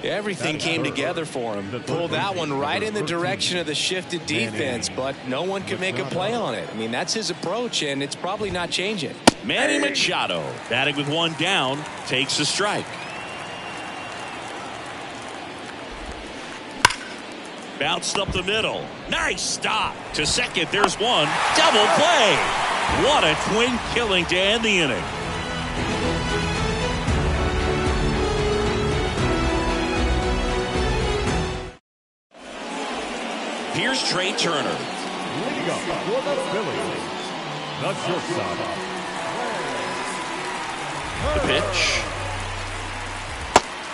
Everything came together for him. Pulled that one right in the direction of the shifted defense, but no one could make a play on it. I mean, that's his approach, and it's probably not changing. Manny Machado, batting with one down, takes a strike. Bounced up the middle. Nice stop. To second, there's one. Double play. What a twin killing to end the inning. Here's Trey Turner. The pitch.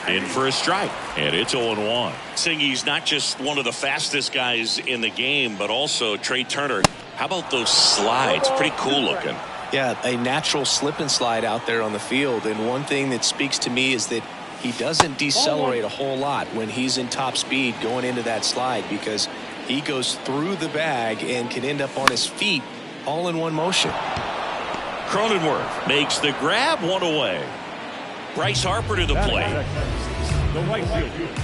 In for a strike, and it's 0-1. Saying he's not just one of the fastest guys in the game, but also Trey Turner. How about those slides? Pretty cool looking. Yeah, a natural slip and slide out there on the field. And one thing that speaks to me is that he doesn't decelerate a whole lot when he's in top speed going into that slide, because he goes through the bag and can end up on his feet all in one motion. Cronenworth makes the grab, one away. Bryce Harper to the plate.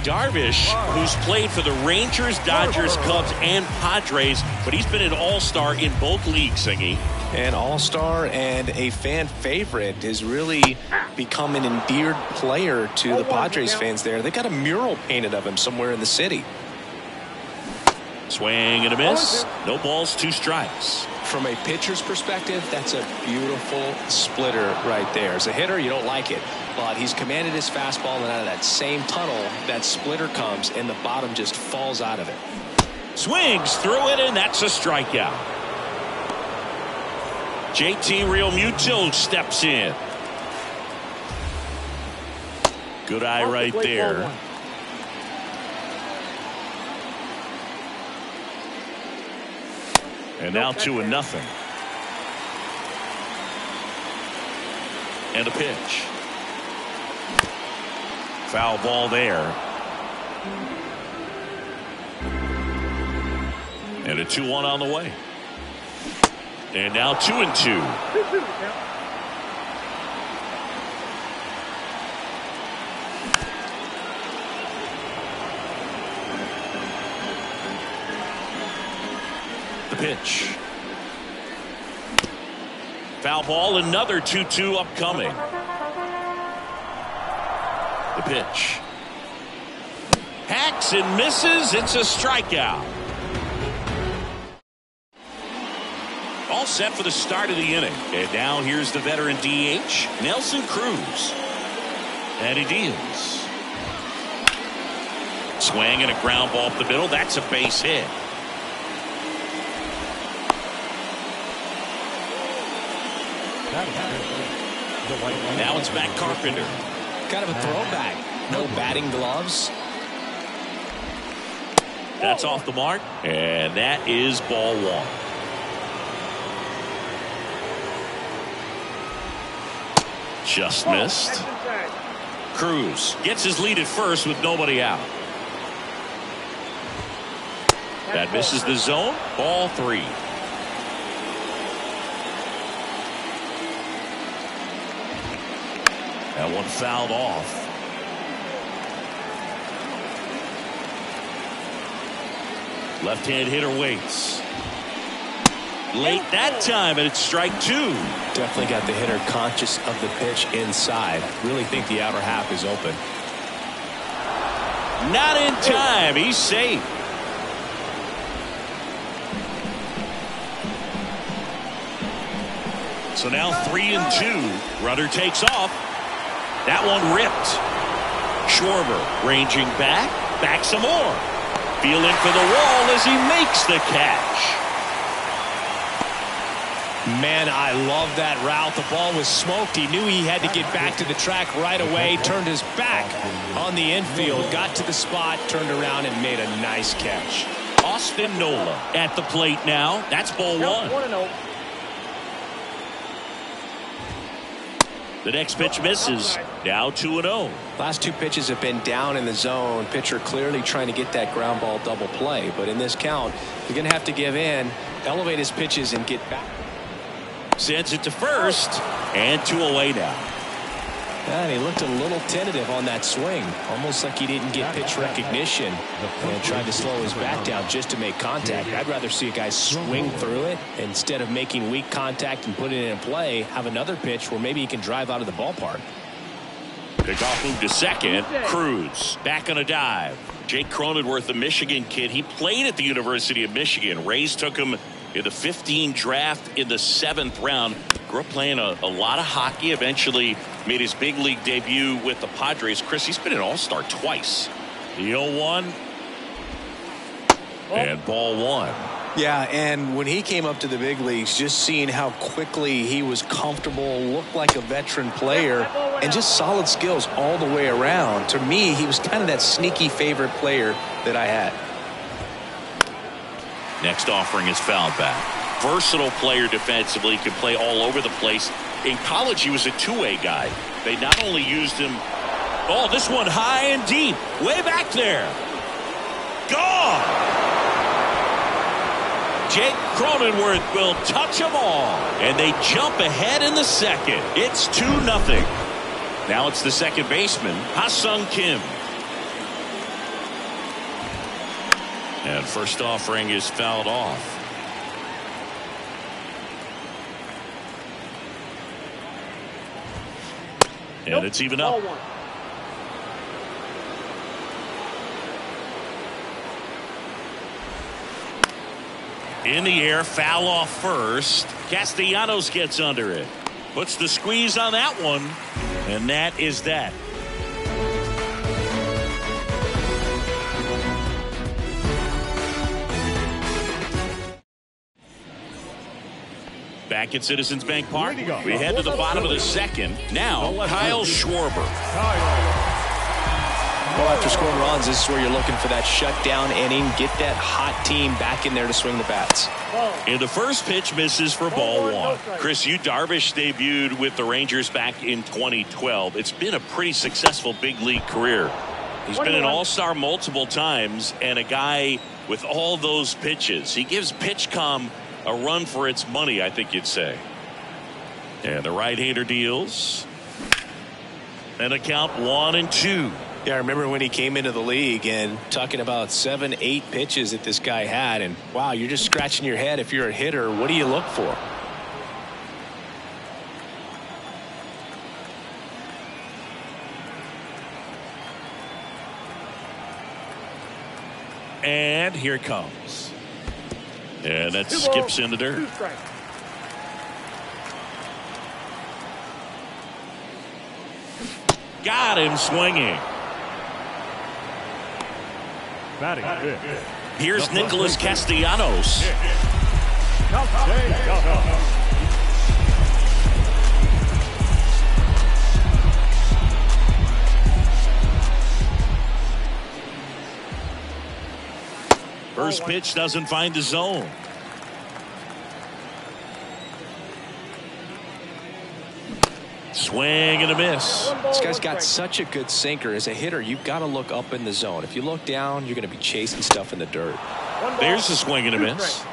Darvish, who's played for the Rangers, Dodgers, Cubs, and Padres, but he's been an all-star in both leagues, Singy. An all-star and a fan favorite, has really become an endeared player to the Padres fans there. They got a mural painted of him somewhere in the city. Swing and a miss. No balls, 2 strikes. From a pitcher's perspective, that's a beautiful splitter right there. As a hitter, you don't like it, but he's commanded his fastball, and out of that same tunnel, that splitter comes, and the bottom just falls out of it. Swings through it, and that's a strikeout. JT Realmuto steps in. Good eye right there. And now 2-0. And a pitch. Foul ball there. And a 2-1 on the way. And now 2-2. The pitch. Foul ball, another 2-2 upcoming. The pitch. Hacks and misses. It's a strikeout. All set for the start of the inning. And now here's the veteran DH, Nelson Cruz. And he deals. Swing and a ground ball up the middle. That's a base hit. Now it's back Carpenter. Kind of a throwback. No batting gloves. That's off the mark, and that is ball 1. Just missed. Cruz gets his lead at first with nobody out. That misses the zone. Ball 3. That one fouled off. Left-hand hitter waits. Late that time, and it's strike 2. Definitely got the hitter conscious of the pitch inside. Really think the outer half is open. Not in time. He's safe. So now 3-2. Runner takes off. That one ripped. Schwarber ranging back some more. Feeling for the wall as he makes the catch. Man, I love that route. The ball was smoked. He knew he had to get back to the track right away. Turned his back on the infield. Got to the spot, turned around, and made a nice catch. Austin Nola at the plate now. That's ball 1. The next pitch misses. Now 2-0. Last 2 pitches have been down in the zone. Pitcher clearly trying to get that ground ball double play. But in this count, you're going to have to give in, elevate his pitches, and get back. Sends it to first, and 2 away now. And he looked a little tentative on that swing, almost like he didn't get pitch recognition and tried to slow his bat down just to make contact. I'd rather see a guy swing through it instead of making weak contact and putting it in play, have another pitch where maybe he can drive out of the ballpark. Pickoff move to second. Cruz back on a dive. Jake Cronenworth, the Michigan kid, he played at the University of Michigan. Rays took him in the 15 draft in the 7th round. Grew up playing a lot of hockey. Eventually made his big league debut with the Padres. Chris, he's been an all-star twice. The 0-1 and ball 1. Yeah, and when he came up to the big leagues, just seeing how quickly he was comfortable, looked like a veteran player, and just solid skills all the way around. To me, he was kind of that sneaky favorite player that I had. Next offering is fouled back. Versatile player defensively, could play all over the place. In college, he was a two-way guy. They not only used him. Oh, this one high and deep, way back there. Gone. Jake Cronenworth will touch them all, and they jump ahead in the second. It's 2-0. Now it's the second baseman, Ha-Sung Kim. And first offering is fouled off. And it's even up. In the air, foul off first. Castellanos gets under it. Puts the squeeze on that one. And that is that. Back at Citizens Bank Park, we head to the bottom of the second. Now, Kyle Schwarber. Well, after scoring runs, this is where you're looking for that shutdown inning. Get that hot team back in there to swing the bats. And the first pitch misses for ball 1. Chris, Yu Darvish debuted with the Rangers back in 2012. It's been a pretty successful big league career. He's been an all-star multiple times and a guy with all those pitches. He gives PitchCom a run for its money, I think you'd say. And the right-hander deals. And a count 1-2. Yeah, I remember when he came into the league and talking about 7, 8 pitches that this guy had. And wow, you're just scratching your head if you're a hitter. What do you look for? And here it comes. And that skips in the dirt. Got him swinging. Here's Nicholas Castellanos. First pitch doesn't find the zone. Swing and a miss. This guy's got such a good sinker. As a hitter, you've got to look up in the zone. If you look down, you're going to be chasing stuff in the dirt. There's a swing and a miss.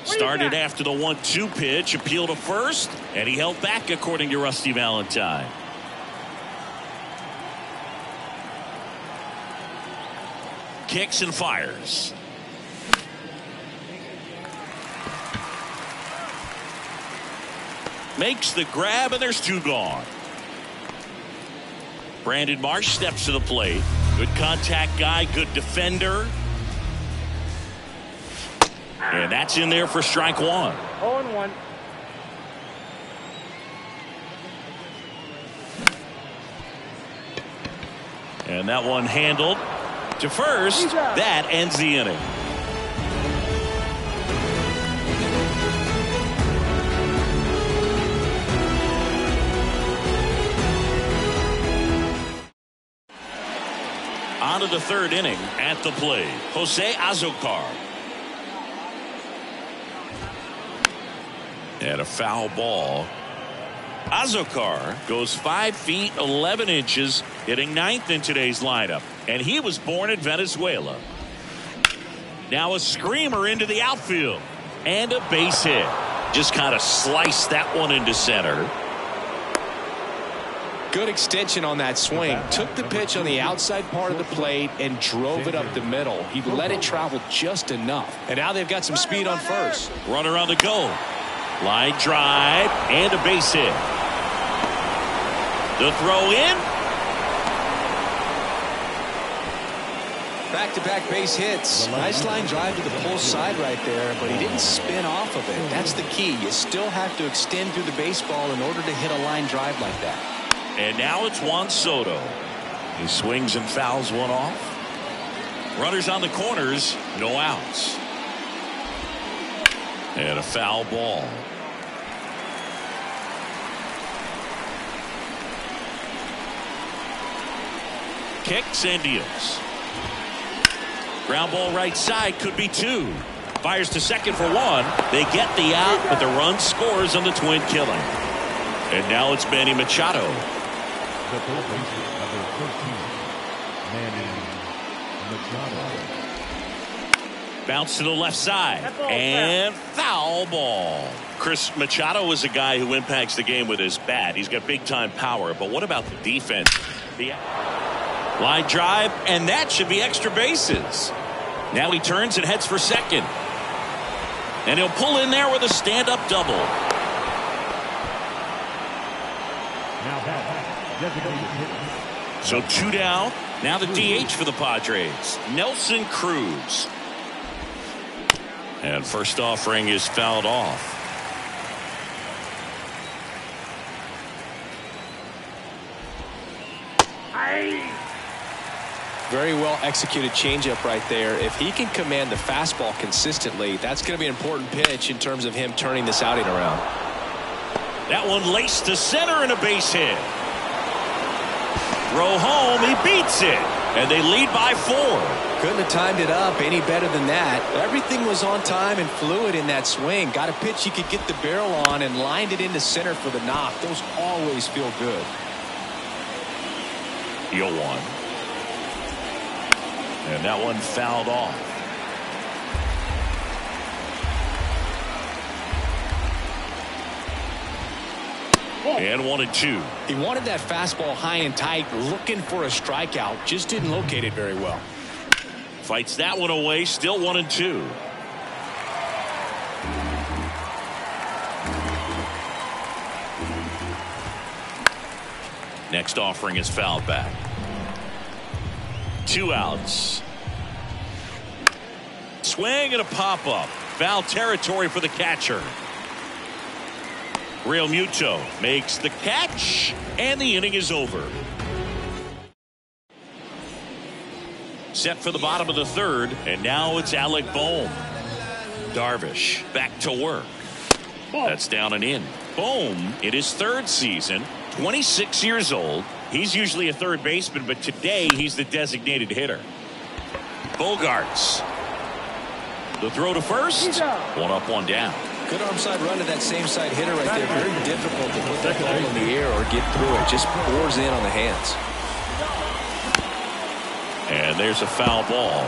Started after the 1-2 pitch, appeal to first, and he held back according to Rusty Valentine. Kicks and fires. Makes the grab, and there's 2 gone. Brandon Marsh steps to the plate. Good contact guy, good defender. And that's in there for strike 1. 0-1. And that one handled to first. That ends the inning. On to the 3rd inning. At the plate, Jose Azocar. And a foul ball. Azocar goes 5 feet 11 inches, hitting 9th in today's lineup. And he was born in Venezuela. Now a screamer into the outfield. And a base hit. Just kind of sliced that one into center. Good extension on that swing. Took the pitch on the outside part of the plate and drove it up the middle. He let it travel just enough. And now they've got some speed on first. Runner on the go. Line drive and a base hit. The throw in. Back-to-back base hits. Nice line drive to the pull side right there, but he didn't spin off of it. That's the key. You still have to extend through the baseball in order to hit a line drive like that. And now it's Juan Soto. He swings and fouls one off. Runners on the corners, no outs. And a foul ball. Kicks and deals. Ground ball right side, could be two. Fires to second for one. They get the out, but the run scores on the twin killing. And now it's Manny Machado. The third baseman, number 13, Manny Machado. Bounce to the left side. And foul ball. Chris, Machado is a guy who impacts the game with his bat. He's got big-time power. But what about the defense? The line drive, and that should be extra bases. Now he turns and heads for second. And he'll pull in there with a stand-up double. Now that designated hitter. So two down. Now the DH for the Padres, Nelson Cruz. And first offering is fouled off. Very well executed changeup right there. If he can command the fastball consistently, that's going to be an important pitch in terms of him turning this outing around. That one laced to center and a base hit. Throw home, he beats it. And they lead by 4. Couldn't have timed it up any better than that. Everything was on time and fluid in that swing. Got a pitch he could get the barrel on and lined it into center for the knock. Those always feel good. 0-1. And that one fouled off. And 1-2. He wanted that fastball high and tight, looking for a strikeout. Just didn't locate it very well. Fights that one away, still 1-2. Next offering is fouled back. 2 outs. Swing and a pop-up. Foul territory for the catcher. Real Muto makes the catch, and the inning is over. Set for the bottom of the third, and now it's Alec Bohm. Darvish back to work. That's down and in. Bohm, in his 3rd season, 26 years old. He's usually a third baseman, but today he's the designated hitter. Bogarts. The throw to first. 1 up, 1 down. Good arm side run to that same side hitter right there. Very difficult to put that ball in the air or get through it. Just pours in on the hands. And there's a foul ball.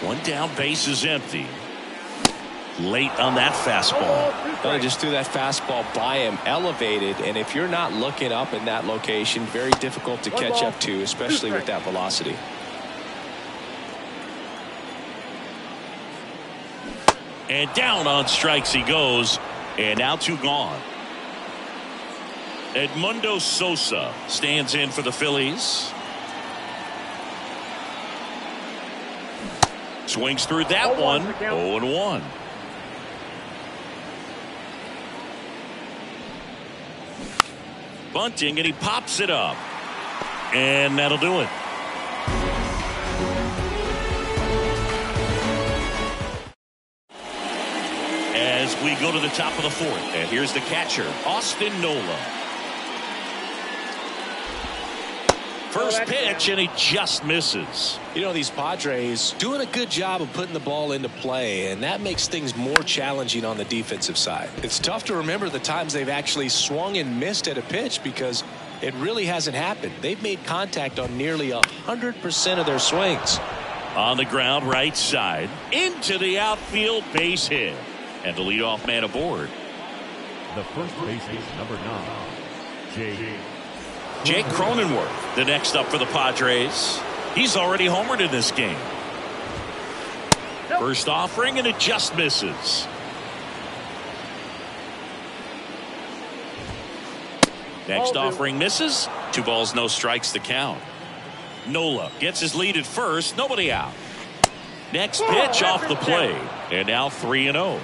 1 down, base is empty. Late on that fastball. Well, just threw that fastball by him, elevated, and if you're not looking up in that location, very difficult to catch up to, especially with that velocity. And down on strikes he goes, and now 2 gone. Edmundo Sosa stands in for the Phillies. Swings through that one. 0-1. Bunting, and he pops it up. And that'll do it. As we go to the top of the 4th, and here's the catcher, Austin Nola. First pitch, and he just misses. You know, these Padres doing a good job of putting the ball into play, and that makes things more challenging on the defensive side. It's tough to remember the times they've actually swung and missed at a pitch because it really hasn't happened. They've made contact on nearly 100% of their swings. On the ground, right side. Into the outfield, base hit. And the leadoff man aboard. The first baseman, number 9, Jake Cronenworth, the next up for the Padres. He's already homered in this game. First offering, and it just misses. Next offering misses. 2 balls, no strikes to count. Nola gets his lead at first. Nobody out. Next pitch off the plate. And now 3-0.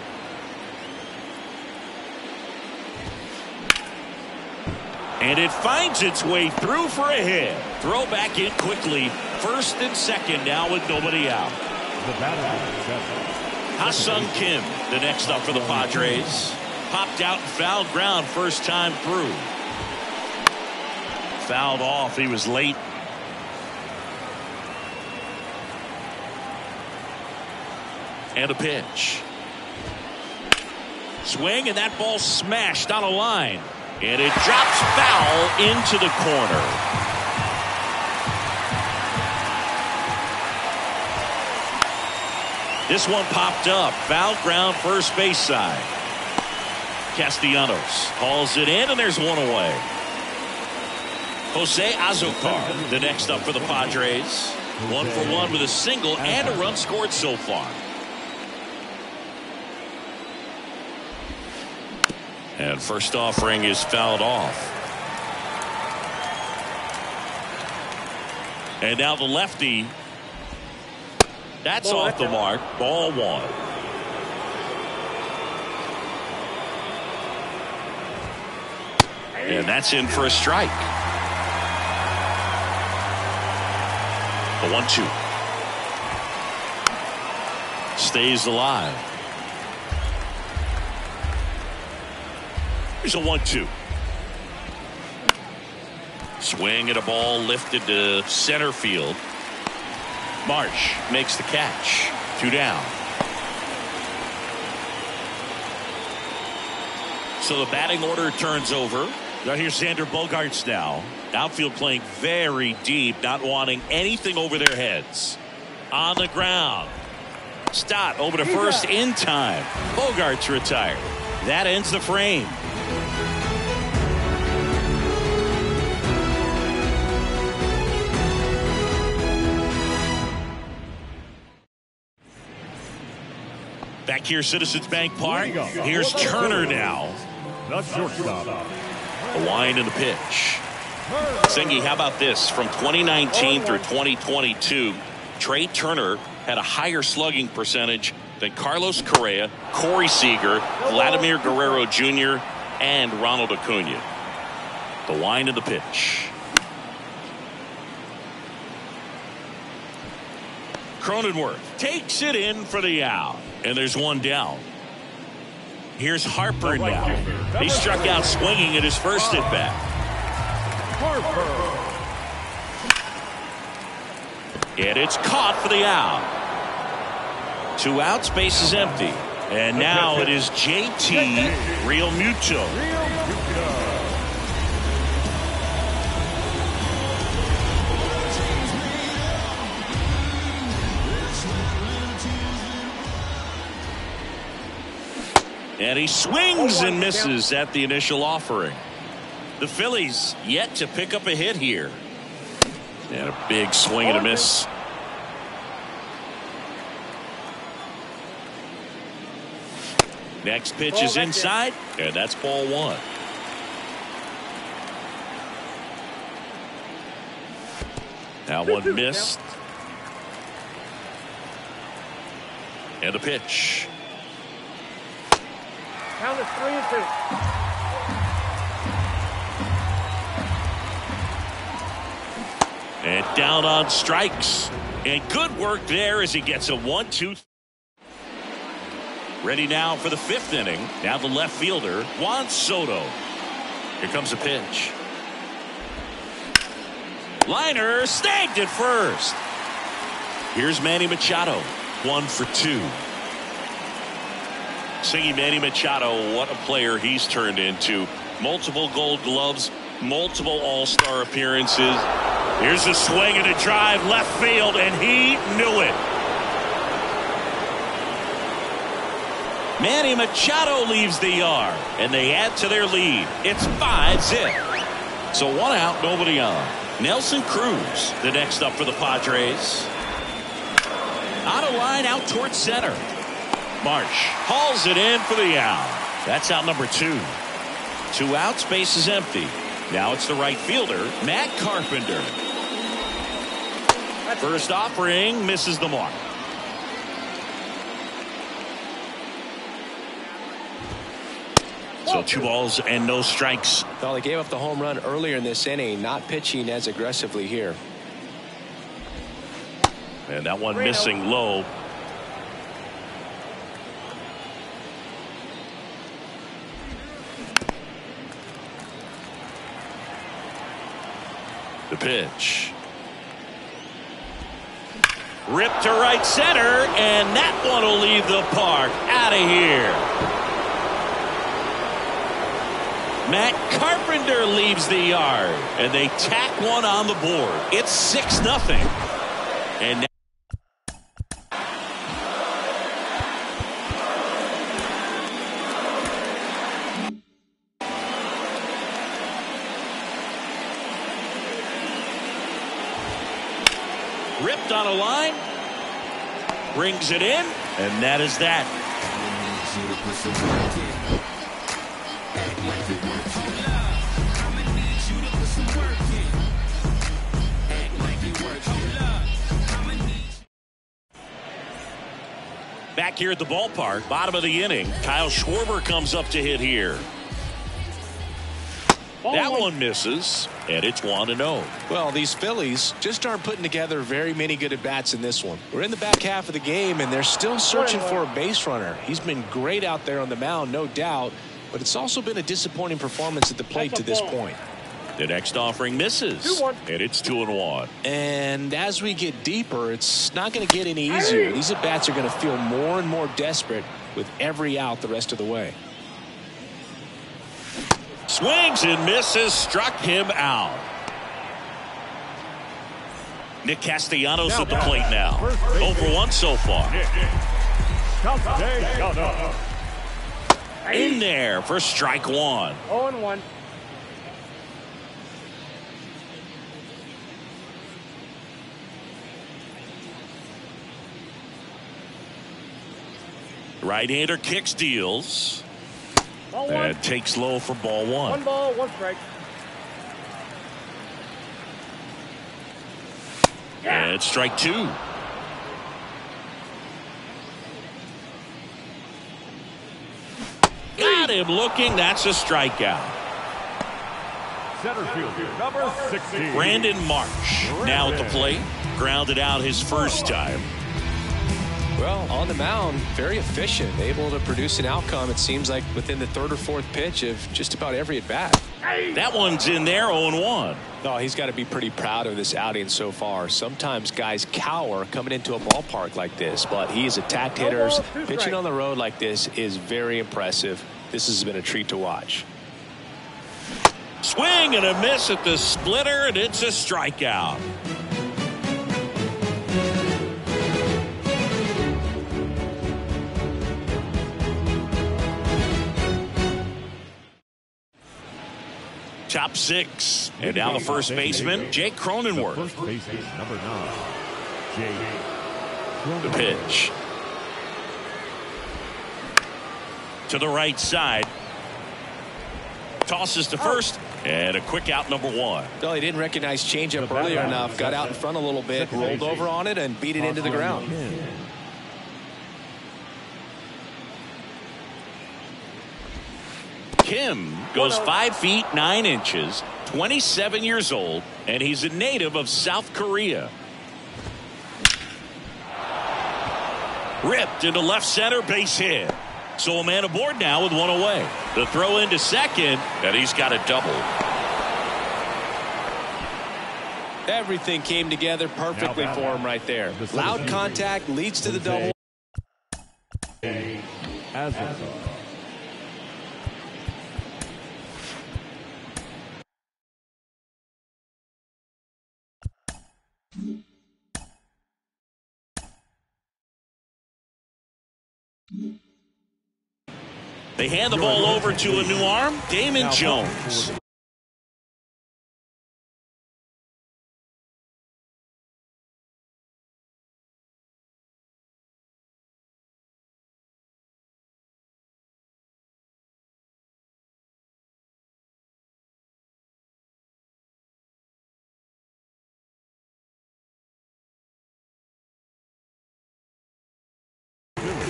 And it finds its way through for a hit. Throw back in quickly. First and second now with nobody out. Ha-Sung Kim, the next up for the Padres. Popped out and fouled ground first time through. Fouled off. He was late. And a pitch. Swing, and that ball smashed on a line. And it drops foul into the corner. This one popped up. Foul ground first base side. Castellanos hauls it in, and there's one away. Jose Azocar, the next up for the Padres. 1 for 1 with a single and a run scored so far. And first offering is fouled off. And now the lefty. That's off the mark. Ball 1. And that's in for a strike. The 1-2. Stays alive. Here's a 1-2. Swing at a ball lifted to center field. Marsh makes the catch. 2 down. So the batting order turns over. Now here's Xander Bogaerts now. Outfield playing very deep, not wanting anything over their heads. On the ground. Stott over to first in time. Bogaerts retired. That ends the frame. Back here, Citizens Bank Park. Here's Turner now. the shortstop. The line and the pitch. Singy, how about this? From 2019 through 2022, Trey Turner had a higher slugging percentage than Carlos Correa, Corey Seager, Vladimir Guerrero Jr., and Ronald Acuna. The line and the pitch. Cronenworth takes it in for the out. And there's one down. Here's Harper now. He struck out swinging at his first at bat. And it's caught for the out. 2 outs, base is empty. And now it is JT Realmuto. And he swings and misses at the initial offering. The Phillies yet to pick up a hit here. And a big swing and a miss. Next pitch is inside, and that's ball 1. Now one missed. And a pitch. Count is 3-2. And down on strikes. And good work there as he gets a 1-2. Ready now for the 5th inning. Now the left fielder, Juan Soto. Here comes a pitch. Liner snagged at first. Here's Manny Machado. 1 for 2. Singing Manny Machado, what a player he's turned into. Multiple Gold Gloves, multiple All-Star appearances. Here's a swing and a drive left field, and he knew it. Manny Machado leaves the yard, and they add to their lead. It's 5-0. So 1 out, nobody on. Nelson Cruz, the next up for the Padres. Out of line, out towards center. Marsh hauls it in for the out. That's out number 2. 2 outs, base is empty. Now it's the right fielder, Matt Carpenter. First offering misses the mark. So 2 balls and no strikes. Well, they gave up the home run earlier in this inning, not pitching as aggressively here. And that one missing low. The pitch. Ripped to right center, and that one will leave the park. Out of here. Matt Carpenter leaves the yard, and they tack one on the board. It's 6-0. And now ripped on a line, brings it in, and that is that. Back here at the ballpark, bottom of the inning, Kyle Schwarber comes up to hit here. That one misses, and it's 1-0. Well, these Phillies just aren't putting together very many good at-bats in this one. We're in the back half of the game, and they're still searching for a base runner. He's been great out there on the mound, no doubt, but it's also been a disappointing performance at the plate to this point. The next offering misses, and it's 2-1. And as we get deeper, it's not going to get any easier. These at-bats are going to feel more and more desperate with every out the rest of the way. Swings and misses, struck him out. Nick Castellanos at the plate now. 0 for 1 so far. In there for strike 1. 0-1. Right-hander kicks, deals. And takes low for ball 1. 1 ball, 1 strike. And strike 2. Got him looking. That's a strikeout. Center fielder, number 16. Brandon Marsh now at the plate. Grounded out his first time. Well, on the mound, very efficient, able to produce an outcome, it seems like, within the 3rd or 4th pitch of just about every at-bat. That one's in there, 0-1. No, he's got to be pretty proud of this outing so far. Sometimes guys cower coming into a ballpark like this, but he's attacked hitters. Pitching on the road like this is very impressive. This has been a treat to watch. Swing and a miss at the splitter, and it's a strikeout. Top 6. And now the first baseman, Jake Cronenworth. First baseman, number 9, Jake Cronenworth. The pitch. To the right side. Tosses to first. And a quick out, number 1. Well, he didn't recognize changeup earlier enough. Got out in front a little bit, rolled over on it, and beat it into the ground. Kim goes 5 feet 9 inches, 27 years old, and he's a native of South Korea. Ripped into left center, base hit. So a man aboard now with 1 away. The throw into second, and he's got a double. Everything came together perfectly for him right there. Loud contact leads to the double. As They hand the ball over to a new arm, Damon Jones.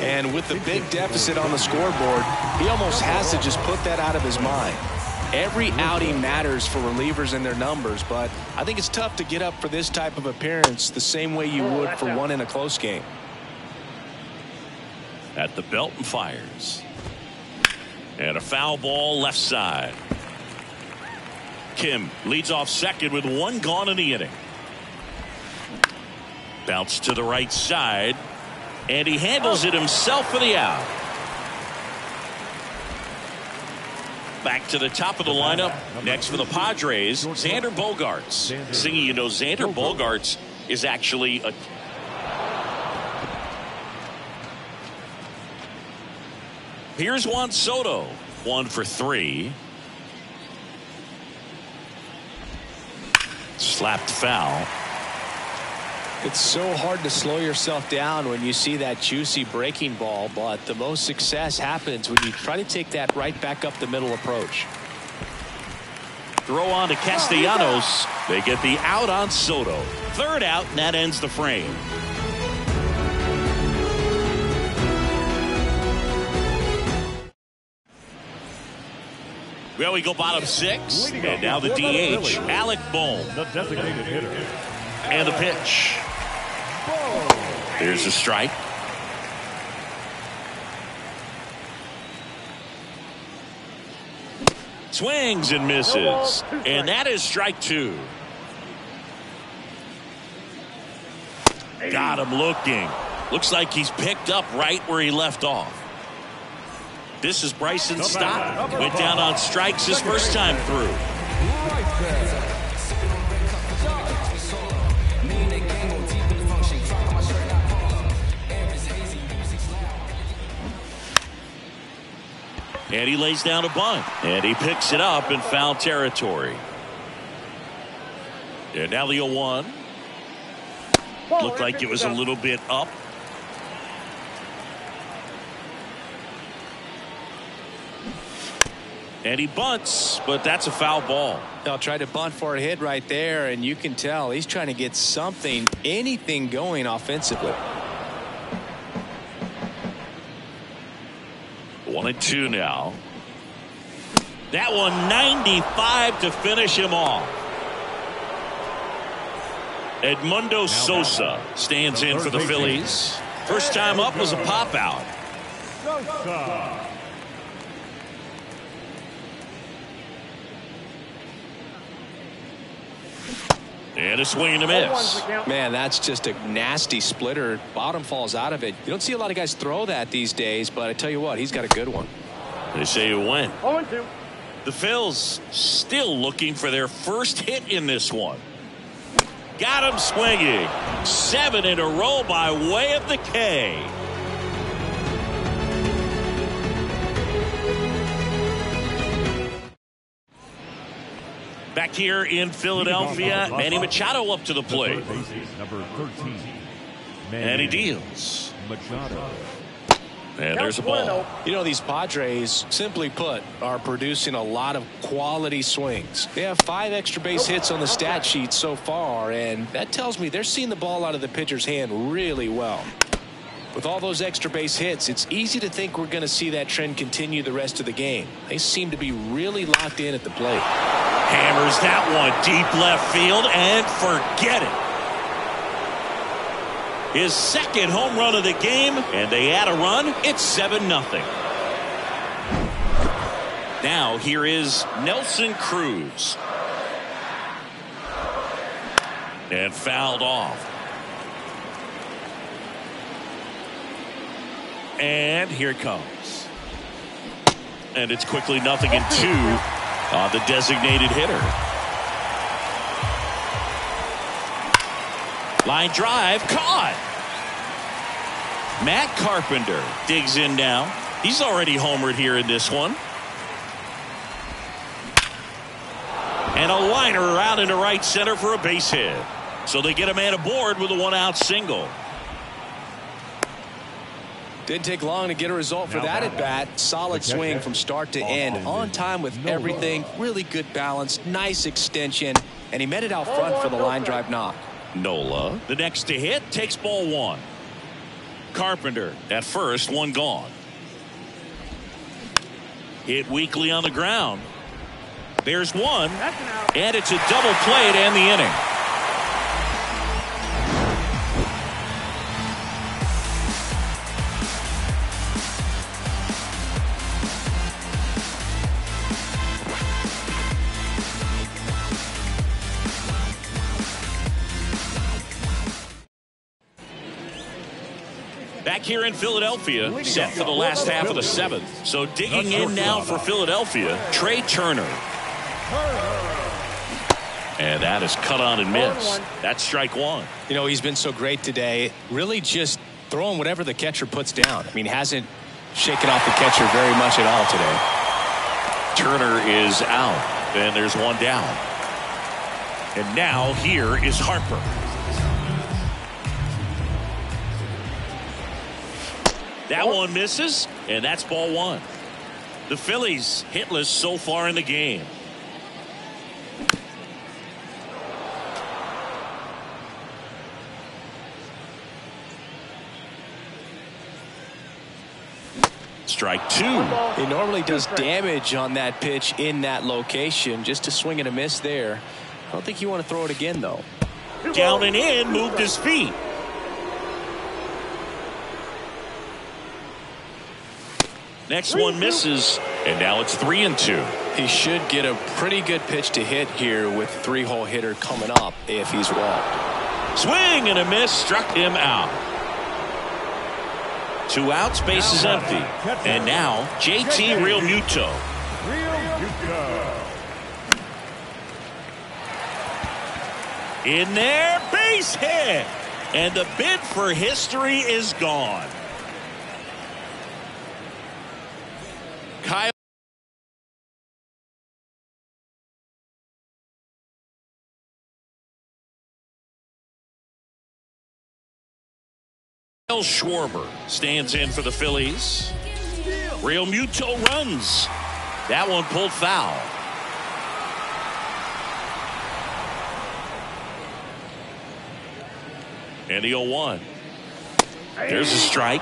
And with the big deficit on the scoreboard, he almost has to just put that out of his mind. Every outing matters for relievers and their numbers, but I think it's tough to get up for this type of appearance the same way you would for one in a close game. At the belt and fires. And a foul ball left side. Kim leads off second with one gone in the inning. Bounce to the right side. And he handles it himself for the out. Back to the top of the lineup. Next for the Padres, Xander Bogaerts. Singy, you know, Xander Bogaerts is actually a... Here's Juan Soto. 1 for 3. Slapped foul. It's so hard to slow yourself down when you see that juicy breaking ball, but the most success happens when you try to take that right back up the middle approach. Throw on to Castellanos. They get the out on Soto. Third out, and that ends the frame. Well, we go bottom 6, and now the DH, Alec Bohm. The designated hitter. And the pitch. Here's a strike. Swings and misses. And that is strike 2. Got him looking. Looks like he's picked up right where he left off. This is Bryson Stott. Went down on strikes his first time through. And he lays down a bunt. And he picks it up in foul territory. And now the 0-1. Looked like it was a little bit up. And he bunts, but that's a foul ball. They'll try to bunt for a hit right there, and you can tell he's trying to get something, anything going offensively. 1-2 now. That one 95 to finish him off. Edmundo Sosa stands in for the Phillies. First time up was a pop out. And a swing and a miss. Man, that's just a nasty splitter. Bottom falls out of it. You don't see a lot of guys throw that these days, but I tell you what, he's got a good one. They say it went. 0-2. The Phils still looking for their first hit in this one. Got him swinging. 7 in a row by way of the K. Back here in Philadelphia, Manny Machado up to the plate. Number 13. And he deals. Machado. And there's a ball. You know, these Padres, simply put, are producing a lot of quality swings. They have 5 extra base hits on the stat sheet so far, and that tells me they're seeing the ball out of the pitcher's hand really well. With all those extra base hits, it's easy to think we're going to see that trend continue the rest of the game. They seem to be really locked in at the plate. Hammers that one deep left field and forget it. His second home run of the game, and they add a run. It's 7-0. Now here is Nelson Cruz. And fouled off. And here it comes. And it's quickly 0-2 on the designated hitter. Line drive caught. Matt Carpenter digs in now. He's already homered here in this one. And a liner out into right center for a base hit. So they get a man aboard with a 1-out single. Didn't take long to get a result for that at bat. Solid swing from start to end. On time with everything. Really good balance. Nice extension. And he met it out front for the line drive knock. Nola, the next to hit, takes ball 1. Carpenter at first, 1 gone. Hit weakly on the ground. There's 1. And it's a double play to end the inning. Back here in Philadelphia, set for the last half of the 7th. So digging in now for Philadelphia, Trey Turner. And that is cut on and missed. That's strike 1. You know, he's been so great today. Really just throwing whatever the catcher puts down. I mean, hasn't shaken off the catcher very much at all today. Turner is out. And there's 1 down. And now here is Harper. That one misses, and that's ball 1. The Phillies hitless so far in the game. Strike 2. He normally does damage on that pitch in that location. Just a swing and a miss there. I don't think you want to throw it again, though. Down and in, moved his feet. Next one misses, and now it's 3-2. He should get a pretty good pitch to hit here with 3-hole hitter coming up if he's walked. Swing and a miss, struck him out. 2 outs, base is empty. And now JT Realmuto. In there, base hit. And the bid for history is gone. Kyle Schwarber stands in for the Phillies. Realmuto runs. That one pulled foul. And the 0-1. There's a strike.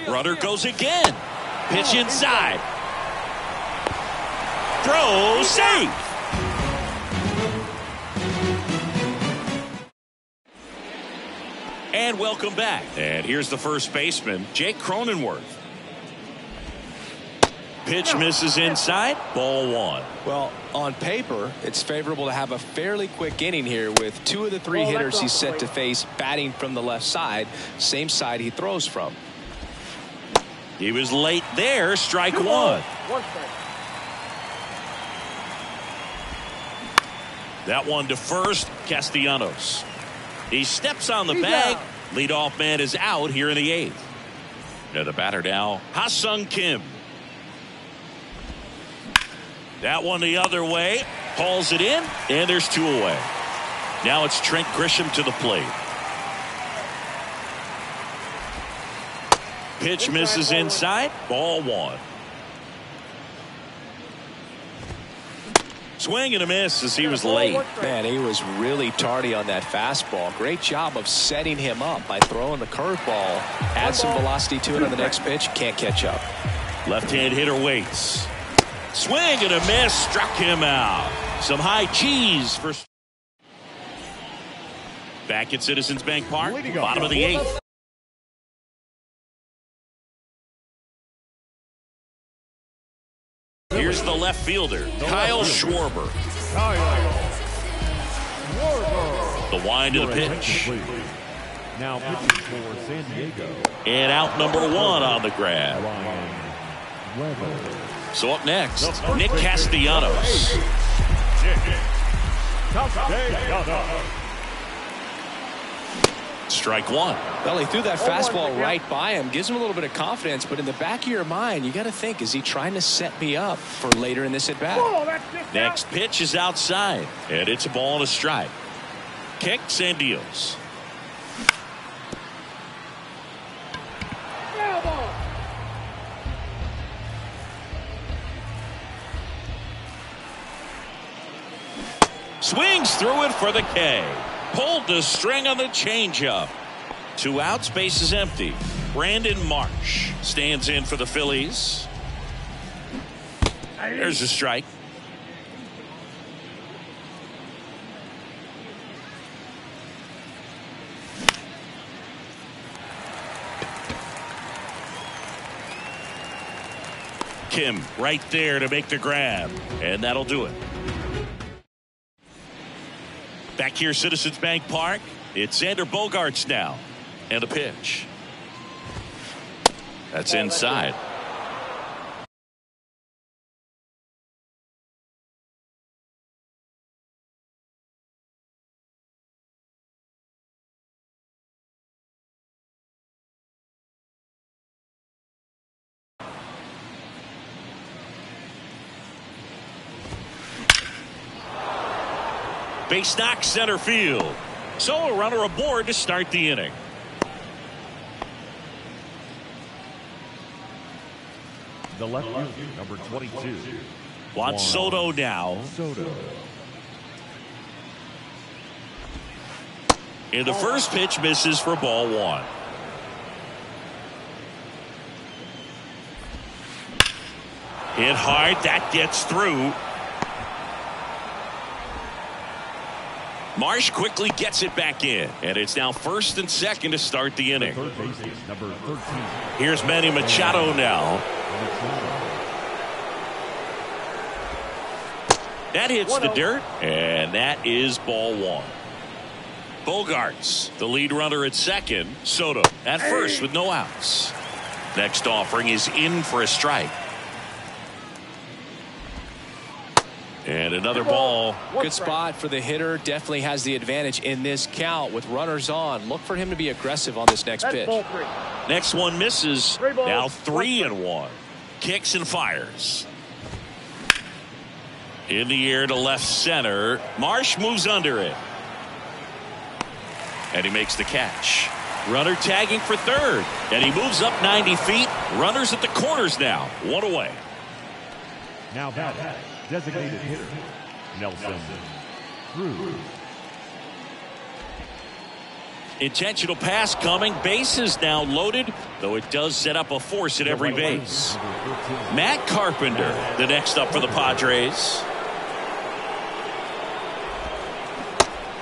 Runner goes again. Pitch inside. Throw safe. And welcome back. And here's the first baseman, Jake Cronenworth. Pitch misses inside. Ball 1. Well, on paper, it's favorable to have a fairly quick inning here with 2 of the 3 hitters he's set to face batting from the left side, same side he throws from. He was late there. Strike 1. That one to first. Castellanos. He steps on the bag. Leadoff man is out here in the 8th. Now the batter now, Ha-Sung Kim. That one the other way. Hauls it in, and there's 2 away. Now it's Trent Grisham to the plate. Pitch misses inside. Ball 1. Swing and a miss as he was late. Man, he was really tardy on that fastball. Great job of setting him up by throwing the curveball. Add some velocity to it on the next pitch. Can't catch up. Left-hand hitter waits. Swing and a miss. Struck him out. Some high cheese for. Back at Citizens Bank Park. Bottom of the 8th. Here's the left fielder, Kyle Schwarber. The wind of the pitch. Now pitching for San Diego. And out number 1 on the grab. So up next, Nick Castellanos. Strike one. Well, he threw that fastball right by him. Gives him a little bit of confidence, but in the back of your mind, you got to think, is he trying to set me up for later in this at-bat? Next pitch is outside, and it's a ball and a strike. Kicks and deals. Swings through it for the K. Pulled the string on the changeup. 2 outs, base is empty. Brandon Marsh stands in for the Phillies. There's a strike. Kim right there to make the grab, and that'll do it. Back here, Citizens Bank Park. It's Xander Bogaerts now. And a pitch. That's inside. Base knock center field. So a runner aboard to start the inning. The left fielder, number 22. Juan Soto now. Soto. And the first pitch misses for ball one. Hit hard. That gets through. Marsh quickly gets it back in, and it's now first and second to start the inning. Third baseman, number 13. Here's Manny Machado now. That hits the dirt, and that is ball one. Bogaerts, the lead runner at second. Soto at first with no outs. Next offering is in for a strike. And another ball. Good spot for the hitter. Definitely has the advantage in this count with runners on. Look for him to be aggressive on this next pitch. Next one misses. Now 3-1. Kicks and fires. In the air to left center. Marsh moves under it. And he makes the catch. Runner tagging for third. And he moves up 90 feet. Runners at the corners now. 1 away. Now batting, designated hitter, Nelson Cruz. Intentional pass coming. Bases now loaded, though it does set up a force at every base. Matt Carpenter, the next up for the Padres.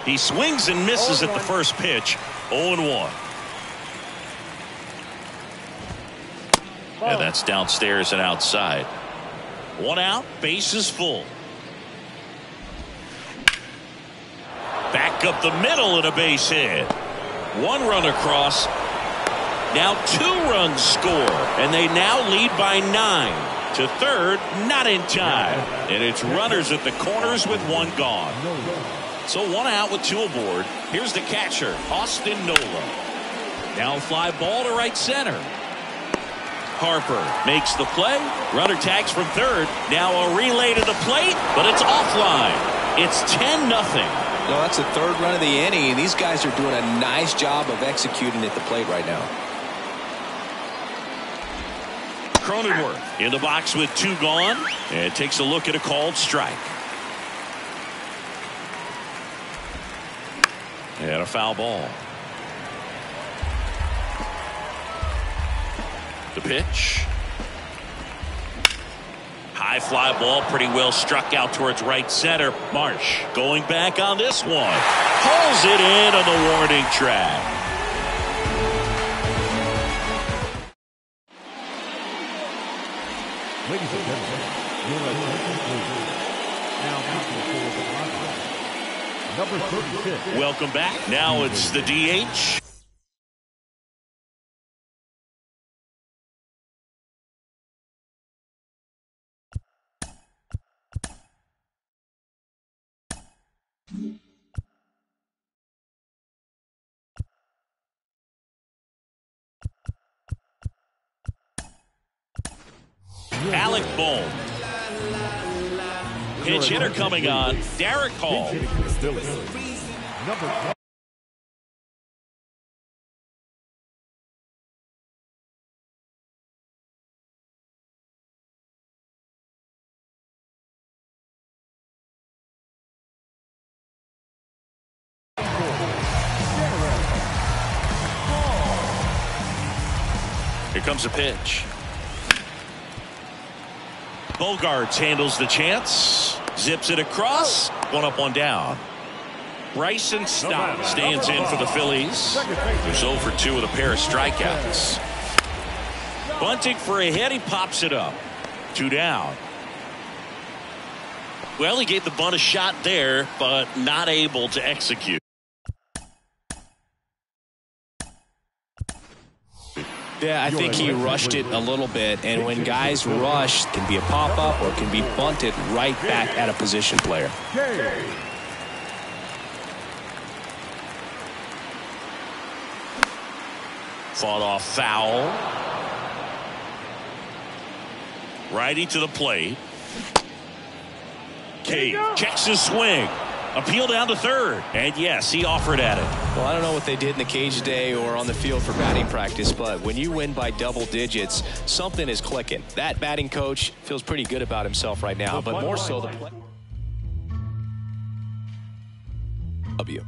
He swings and misses at the first pitch. 0-1. And that's downstairs and outside. 1 out, base is full. Back up the middle and a base hit. 1 run across. Now 2 runs score, and they now lead by 9. To third, not in time. And it's runners at the corners with 1 gone. So 1 out with 2 aboard. Here's the catcher, Austin Nola. Now fly ball to right center. Harper makes the play. Runner tags from third. Now a relay to the plate, but it's offline. It's 10-0. No, that's the 3rd run of the inning, and these guys are doing a nice job of executing at the plate right now. Cronenworth in the box with 2 gone, and takes a look at a called strike. And a foul ball. The pitch. High fly ball, pretty well struck out towards right center. Marsh going back on this one. Pulls it in on the warning track. Ladies and gentlemen, your attention please. Now for the Padres, number 36. Welcome back. Now it's the DH. Alec Bohm. Pinch hitter coming on. Derek Hall. Number Here comes a pitch. Bogarts handles the chance. Zips it across. One up, one down. Bryson Stott stands in for the Phillies. Who's 0 for 2 with a pair of strikeouts. Bunting for a hit. He pops it up. 2 down. Well, he gave the bunt a shot there, but not able to execute. Yeah, I think he rushed it a little bit, and when guys rush, it can be a pop-up or it can be bunted right back at a position player. Fought off foul. Righty to the plate. Cage checks his swing. Appeal down to third. And yes, he offered at it. Well, I don't know what they did in the cage today or on the field for batting practice, but when you win by double digits, something is clicking. That batting coach feels pretty good about himself right now, but more so the play. W.